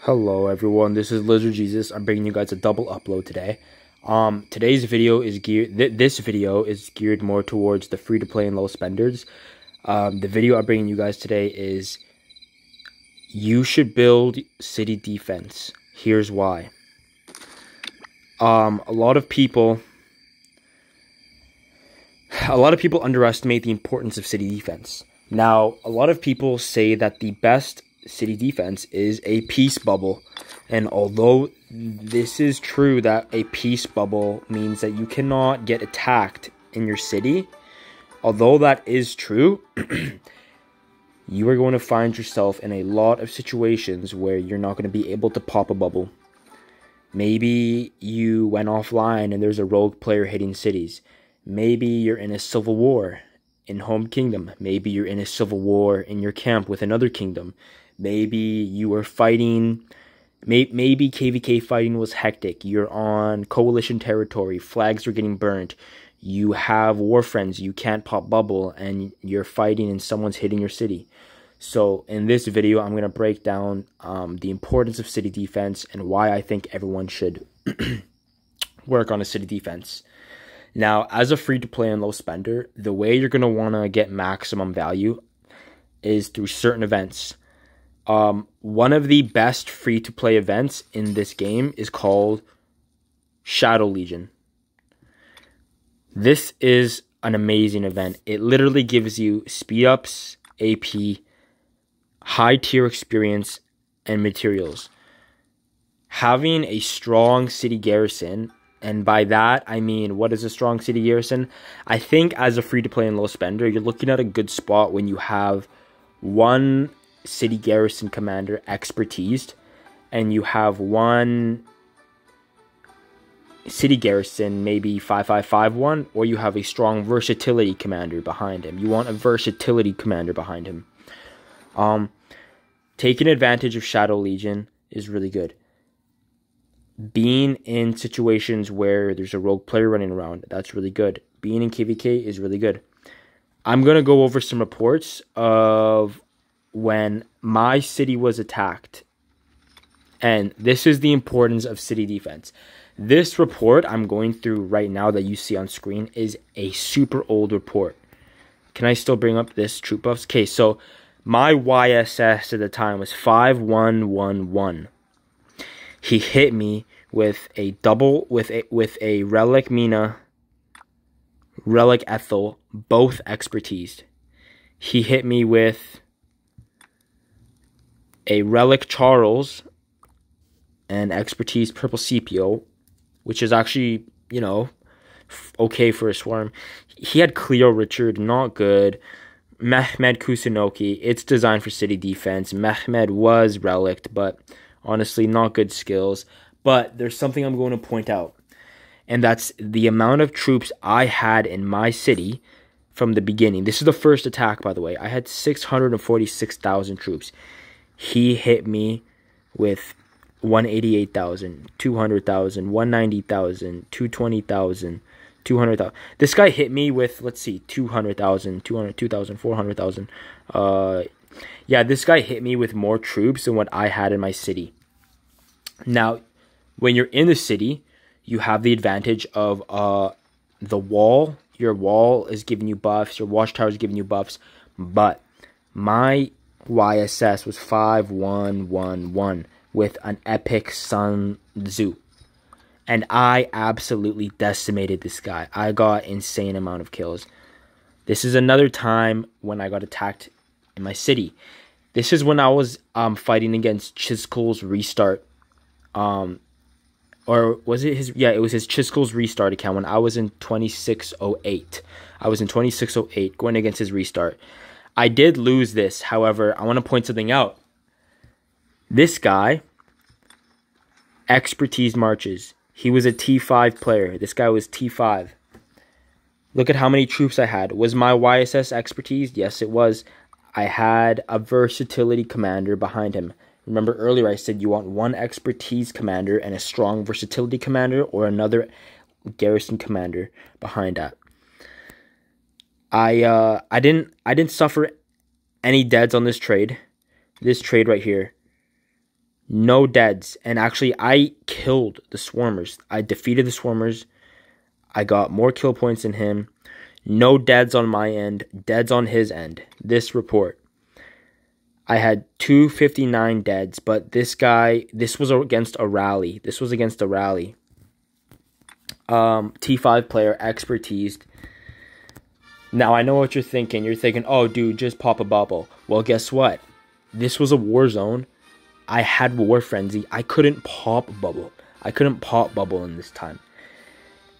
Hello everyone, this is Lizard Jesus. I'm bringing you guys a double upload today. Today's video is geared. This video is geared more towards the free to play and low spenders. The video I'm bringing you guys today is you should build city defense. Here's why. A lot of people underestimate the importance of city defense. Now, a lot of people say that the best city defense is a peace bubble, and although this is true that a peace bubble means that you cannot get attacked in your city, although that is true, you are going to find yourself in a lot of situations where you're not going to be able to pop a bubble. Maybe you went offline and there's a rogue player hitting cities. Maybe you're in a civil war in home kingdom. Maybe you're in a civil war in your camp with another kingdom. Maybe you were fighting, maybe KVK fighting was hectic. You're on coalition territory, flags are getting burnt. You have war friends, you can't pop bubble, and you're fighting and someone's hitting your city. So in this video, I'm going to break down the importance of city defense and why I think everyone should work on a city defense. Now, as a free-to-play and low spender, the way you're going to want to get maximum value is through certain events. One of the best free-to-play events in this game is called Shadow Legion. This is an amazing event. It literally gives you speed-ups, AP, high-tier experience, and materials. Having a strong city garrison, and by that, I mean, what is a strong city garrison? I think as a free-to-play and low spender, you're looking at a good spot when you have one city garrison commander expertised, and you have one city garrison maybe 5-5-5-1, or you have a strong versatility commander behind him. You want a versatility commander behind him. Taking advantage of Shadow Legion is really good. Being in situations where there's a rogue player running around, that's really good. Being in KVK is really good. I'm going to go over some reports of when my city was attacked. And this is the importance of city defense. This report I'm going through right now that you see on screen is a super old report. Can I still bring up this troop buffs? Okay, so my YSS at the time was 5111. He hit me with a double with a Relic Mina, Relic Ethel, both expertised. He hit me with a Relic Charles and expertise Purple Scipio, which is actually, you know, okay for a swarm. He had Cleo Richard, not good. Mehmed Kusunoki, it's designed for city defense. Mehmed was relicked, but honestly, not good skills. But there's something I'm going to point out, and that's the amount of troops I had in my city from the beginning. This is the first attack, by the way. I had 646,000 troops. He hit me with 188,000, 200,000, 190,000, 220,000, 200,000. This guy hit me with, let's see, 200,000, 202,000, 400,000. Yeah, this guy hit me with more troops than what I had in my city. Now, when you're in the city, you have the advantage of the wall. Your wall is giving you buffs. Your watchtower is giving you buffs. But my YSS was 5111 with an epic Sun Tzu. And I absolutely decimated this guy. I got insane amount of kills. This is another time when I got attacked in my city. This is when I was fighting against Chiskul's restart. Or was it his? Yeah, it was his Chiskul's restart account when I was in 2608. I was in 2608 going against his restart. I did lose this. However, I want to point something out. This guy, expertise marches. He was a T5 player. This guy was T5. Look at how many troops I had. Was my YSS expertise? Yes, it was. I had a versatility commander behind him. Remember earlier I said you want one expertise commander and a strong versatility commander, or another garrison commander behind that. I didn't suffer any deads on this trade. This trade right here. No deads. And actually, I killed the Swarmers. I defeated the Swarmers. I got more kill points than him. No deads on my end. Deads on his end. This report. I had 259 deads, but this was against a rally. T5 player, expertise. Now, I know what you're thinking. You're thinking, oh, dude, just pop a bubble. Well, guess what? This was a war zone. I had war frenzy. I couldn't pop bubble. In this time.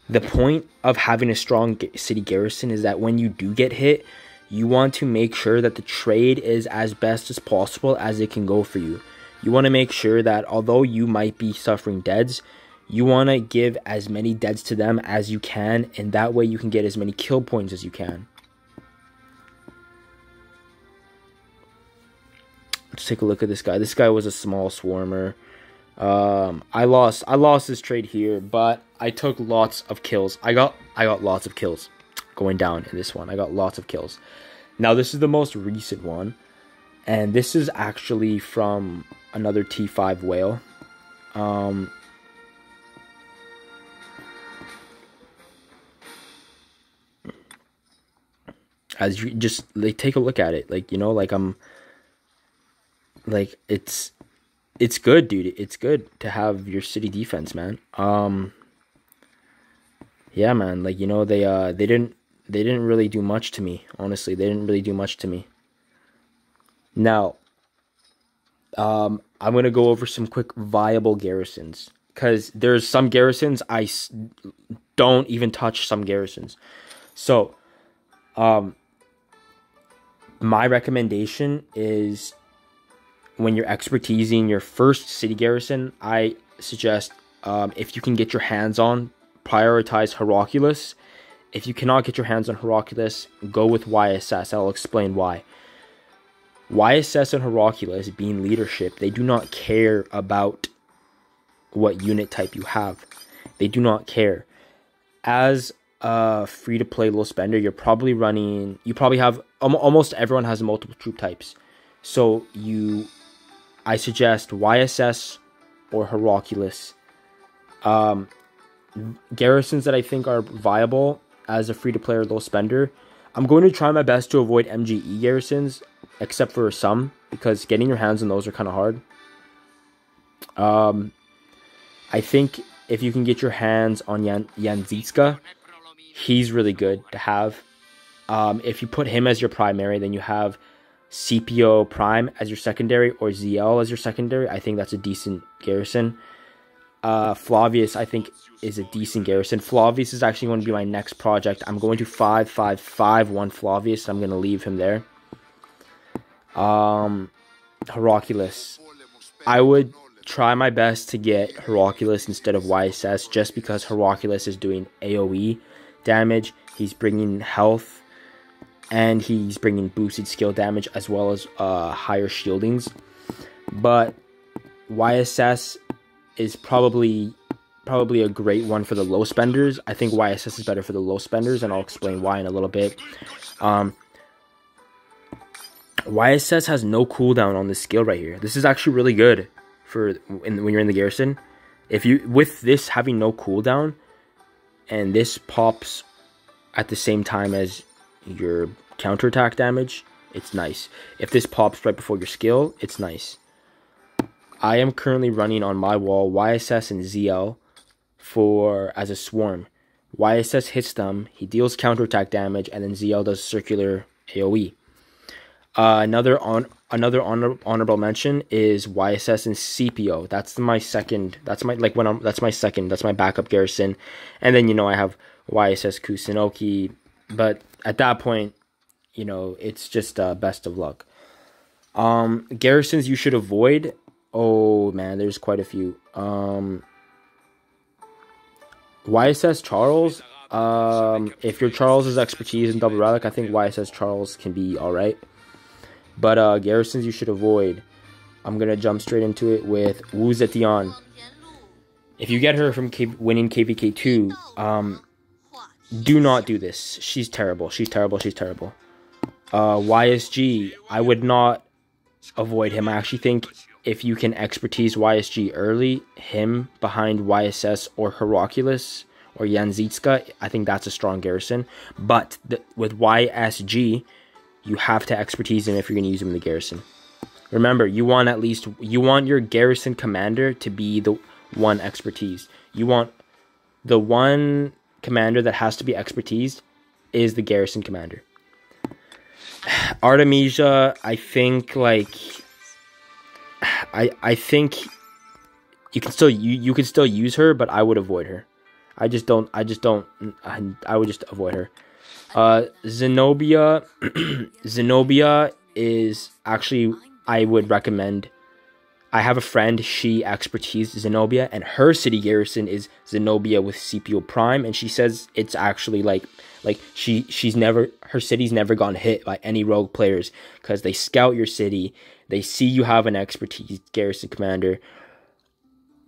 The point of having a strong city garrison is that when you do get hit, you want to make sure that the trade is as best as possible as it can go for you. You want to make sure that although you might be suffering deads, you want to give as many deads to them as you can, and that way you can get as many kill points as you can. Let's take a look at this guy. This guy was a small swarmer. I lost this trade here, but I took lots of kills. I got lots of kills going down in this one. I got lots of kills. Now, this is the most recent one, and this is actually from another T5 whale. As you just like take a look at it, like, you know, like it's good, dude. It's good to have your city defense, man. Yeah, man. Like, you know, they didn't really do much to me. Honestly, they didn't really do much to me. Now, I'm gonna go over some quick viable garrisons, because there's some garrisons I don't even touch. Some garrisons. So, my recommendation is, when you're expertising your first city garrison, I suggest, if you can get your hands on, prioritize Hercules. If you cannot get your hands on Hercules, go with YSS. I'll explain why. YSS and Hercules, being leadership, they do not care about what unit type you have. They do not care. As a free-to-play low spender, you probably have, almost everyone has multiple troop types. So I suggest YSS or Hercules. Garrisons that I think are viable as a free-to-play or low spender, I'm going to try my best to avoid MGE garrisons, except for some, because getting your hands on those are kind of hard. I think if you can get your hands on Yanzitska, he's really good to have. If you put him as your primary, then you have CPO Prime as your secondary, or ZL as your secondary. I think that's a decent garrison. Flavius, I think, is a decent garrison. Flavius is actually going to be my next project. I'm going to 5-5-5-1 Flavius. I'm going to leave him there. Hercules. I would try my best to get Hercules instead of YSS, just because Hercules is doing AoE damage. He's bringing health, and he's bringing boosted skill damage, as well as higher shieldings. But YSS is probably a great one for the low spenders. I think YSS is better for the low spenders, and I'll explain why in a little bit. YSS has no cooldown on this skill right here. This is actually really good for when you're in the garrison. With this having no cooldown, and this pops at the same time as your counterattack damage, it's nice. If this pops right before your skill, it's nice. I am currently running on my wall YSS and ZL as a swarm. YSS hits them, he deals counterattack damage, and then ZL does circular AoE. Another honorable mention is YSS and CPO. That's my second. That's my backup garrison, and then, you know, I have YSS Kusunoki. But at that point, you know, it's just best of luck. Garrisons you should avoid. Oh man, there's quite a few. YSS Charles. If your Charles is expertise in double relic, I think YSS Charles can be alright. But garrisons you should avoid, I'm gonna jump straight into it with Wu Zetian. If you get her from winning KVK 2, do not do this. She's terrible. She's terrible. She's terrible. YSG, I would not avoid him. I actually think if you can expertise YSG early, him behind YSS or Heracles or Yanzitska, I think that's a strong garrison. But with YSG, you have to expertise him if you're going to use him in the garrison. Remember, you want your garrison commander to be the one expertise. You want the one commander that has to be expertised is the garrison commander. Artemisia, I think I think you can still use her, but I would avoid her. I would just avoid her. Zenobia Zenobia is actually, I would recommend. I have a friend, she expertised Zenobia, and her city garrison is Zenobia with CPO Prime, and she says it's actually like her city's never gone hit by any rogue players, because they scout your city, they see you have an expertise garrison commander,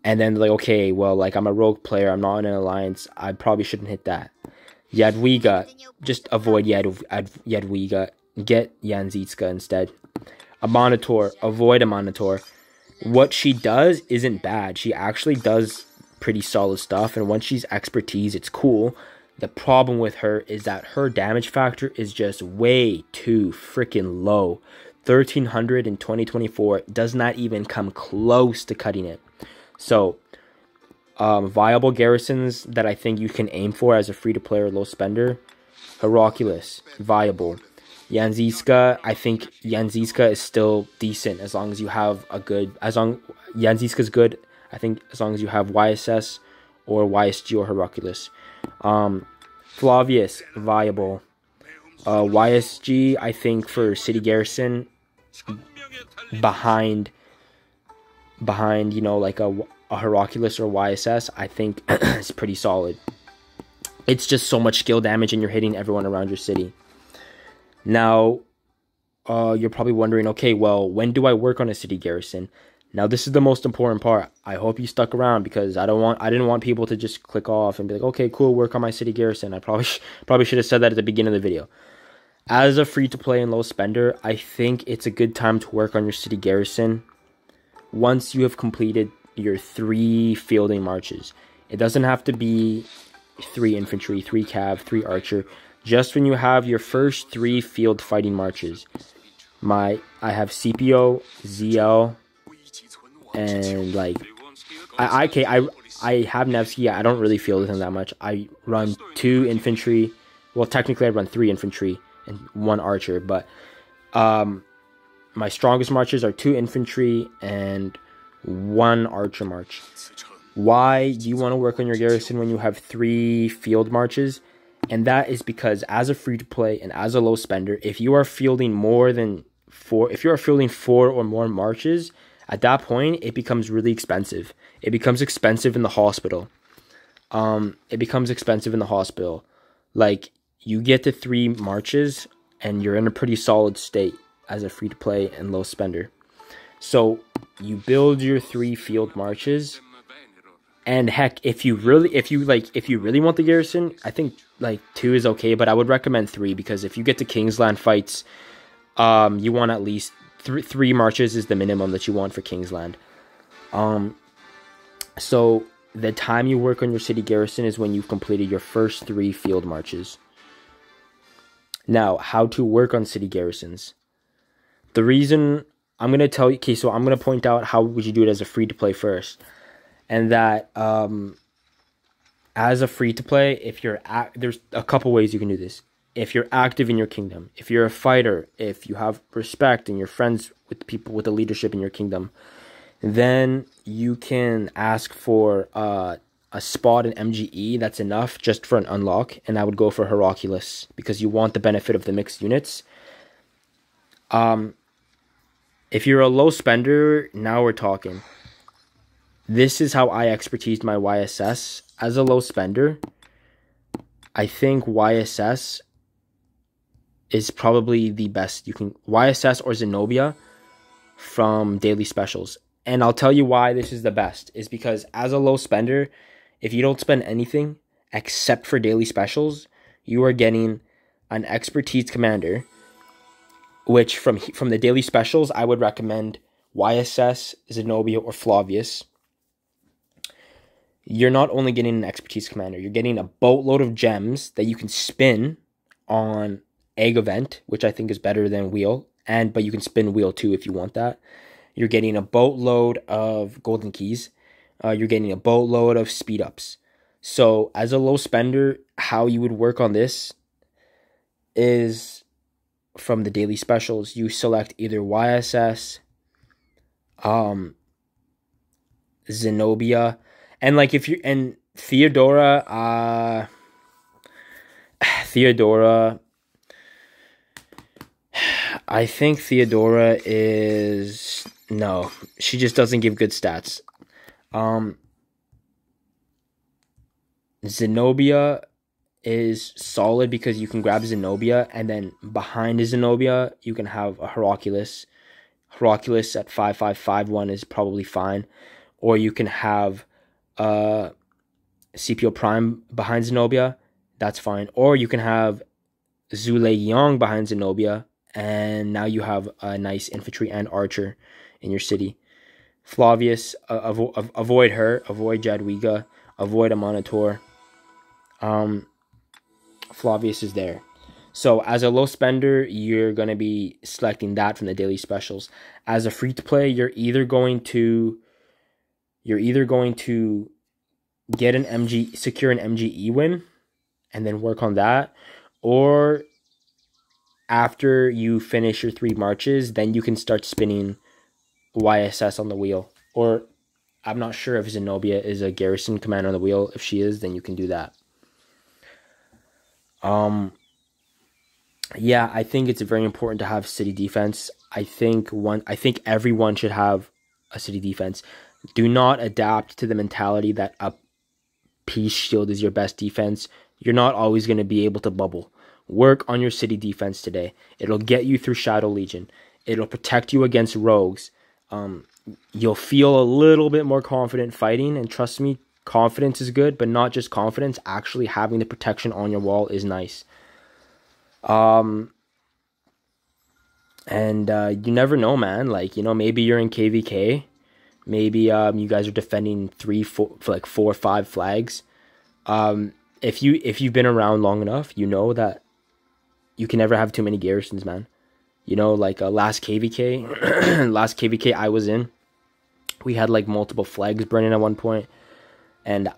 and then they're like, okay, well, like, I'm a rogue player, I'm not in an alliance, I probably shouldn't hit that. Jadwiga, just avoid Jadwiga, get Yanzitska instead. A Monitor, avoid a Monitor. What she does isn't bad. She actually does pretty solid stuff, and once she's expertise, it's cool. The problem with her is that her damage factor is just way too freaking low. 1300 in 2024 does not even come close to cutting it. So, viable garrisons that I think you can aim for as a free-to-play or low spender. Heracles, viable. Yanzitska, I think Yanzitska is still decent as long as you have Yanzitska's good, I think, as long as you have YSS or YSG or Heracles. Flavius, viable. YSG, I think, for city garrison, behind like a Heracles or YSS, I think it's pretty solid. It's just so much skill damage, and you're hitting everyone around your city. Now, you're probably wondering, okay, well, when do I work on a city garrison? Now, this is the most important part. I hope you stuck around, because I didn't want people to just click off and be like, okay, cool, work on my city garrison. I probably should have said that at the beginning of the video. As a free-to-play and low spender, I think it's a good time to work on your city garrison once you have completed your 3 fielding marches. It doesn't have to be 3 infantry, 3 cav, 3 archer. Just when you have your first 3 field fighting marches. I have CPO, ZL, and like I have Nevsky. I don't really field with him that much. I run 2 infantry. Well, technically I run 3 infantry and 1 archer, but my strongest marches are 2 infantry and 1 archer march. Why do you want to work on your garrison when you have 3 field marches? And that is because as a free-to-play and as a low spender, if you are fielding more than 4, if you are fielding 4 or more marches, at that point, it becomes really expensive. It becomes expensive in the hospital. Like, you get to 3 marches, and you're in a pretty solid state as a free-to-play and low spender. So, you build your 3 field marches. And heck, if you really want the garrison, I think like 2 is okay, but I would recommend 3, because if you get to Kingsland fights, you want at least 3 marches is the minimum that you want for Kingsland. So the time you work on your city garrison is when you've completed your first 3 field marches. Now, how to work on city garrisons. The reason I'm going to tell you, okay, so I'm going to point out how would you do it as a free-to-play first. And that as a free-to-play, if you're there's a couple ways you can do this. If you're active in your kingdom, if you're a fighter, if you have respect and you're friends with people with the leadership in your kingdom, then you can ask for a spot in MGE that's enough just for an unlock, and I would go for Heracles because you want the benefit of the mixed units. If you're a low spender, now we're talking. This is how I expertised my YSS. As a low spender, I think YSS is probably the best you can... YSS or Zenobia from daily specials. And I'll tell you why this is the best. Is because as a low spender, if you don't spend anything except for daily specials, you are getting an expertise commander, which from the daily specials, I would recommend YSS, Zenobia, or Flavius, you're not only getting an expertise commander, you're getting a boatload of gems that you can spin on egg event, which I think is better than wheel, but you can spin wheel too if you want that. You're getting a boatload of golden keys. You're getting a boatload of speed ups. So as a low spender, how you would work on this is from the daily specials, you select either YSS, Zenobia, and like if you and Theodora, I think Theodora is no, she just doesn't give good stats. Zenobia is solid because you can grab Zenobia, and then behind Zenobia you can have a Hercules. Hercules at 5551 is probably fine, or you can have CPO Prime behind Zenobia, that's fine, or you can have Zule Young behind Zenobia, and now you have a nice infantry and archer in your city. Flavius, avoid her, avoid Jadwiga, avoid a Monitor. Flavius is there. So as a low spender, you're going to be selecting that from the daily specials. As a free to play, you're either going to get an MG, secure an MGE win, and then work on that, or after you finish your 3 marches, then you can start spinning YSS on the wheel. Or I'm not sure if Zenobia is a garrison commander on the wheel. If she is, then you can do that. Yeah, I think it's very important to have city defense. I think everyone should have a city defense. Do not adapt to the mentality that a peace shield is your best defense. You're not always going to be able to bubble. Work on your city defense today. It'll get you through Shadow Legion. It'll protect you against rogues. You'll feel a little bit more confident fighting, and trust me, confidence is good, but not just confidence. Actually having the protection on your wall is nice. And you never know, man. Like, you know, maybe you're in KVK. Maybe you guys are defending 4 or 5 flags. If you've been around long enough, you know that you can never have too many garrisons, man. You know, like last KVK I was in, we had like multiple flags burning at one point, and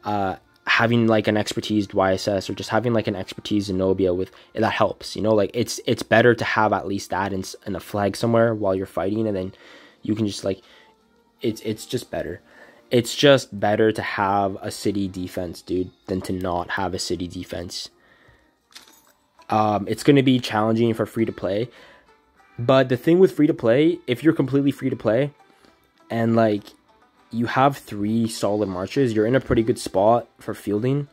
having like an expertise YSS or just having like an expertise Zenobia with that helps. You know, like it's better to have at least that in a flag somewhere while you're fighting, and then you can just like it's just better. It's just better to have a city defense, dude, than to not have a city defense. It's going to be challenging for free to play. But the thing with free to play, if you're completely free to play and like you have 3 solid marches, you're in a pretty good spot for fielding.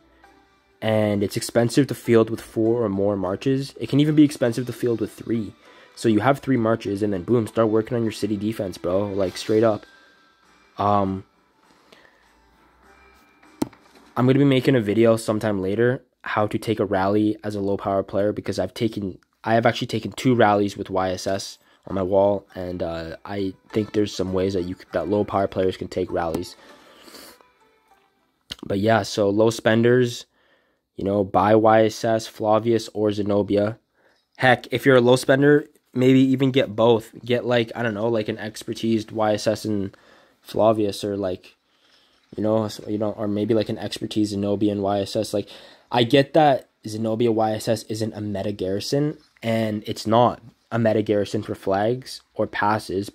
And it's expensive to field with 4 or more marches. It can even be expensive to field with 3. So you have 3 marches and then boom, start working on your city defense, bro. Like straight up. I'm going to be making a video sometime later how to take a rally as a low power player, because I have actually taken 2 rallies with YSS on my wall, and I think there's some ways that low power players can take rallies. But yeah, so low spenders, you know, buy YSS, Flavius, or Zenobia. Heck, if you're a low spender, maybe even get both. Get like, I don't know, like an expertise YSS and Flavius, or like, you know, or maybe like an expertise Zenobia and YSS. Like, I get that Zenobia YSS isn't a meta garrison, and it's not a meta garrison for flags or passes,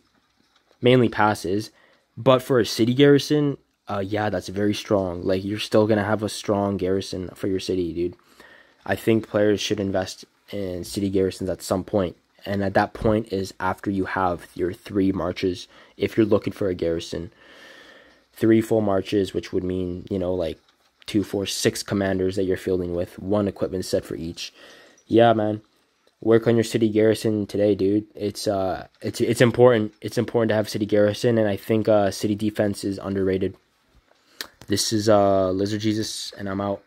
mainly passes, but for a city garrison, yeah, that's very strong. Like, you're still gonna have a strong garrison for your city, dude. I think players should invest in city garrisons at some point, and at that point is after you have your 3 marches. If you're looking for a garrison, 3 full marches, which would mean, you know, like 2, 4, 6 commanders that you're fielding with, 1 equipment set for each. Yeah, man. Work on your city garrison today, dude. It's important. It's important to have city garrison, and I think city defense is underrated. This is Lizard Jesus, and I'm out.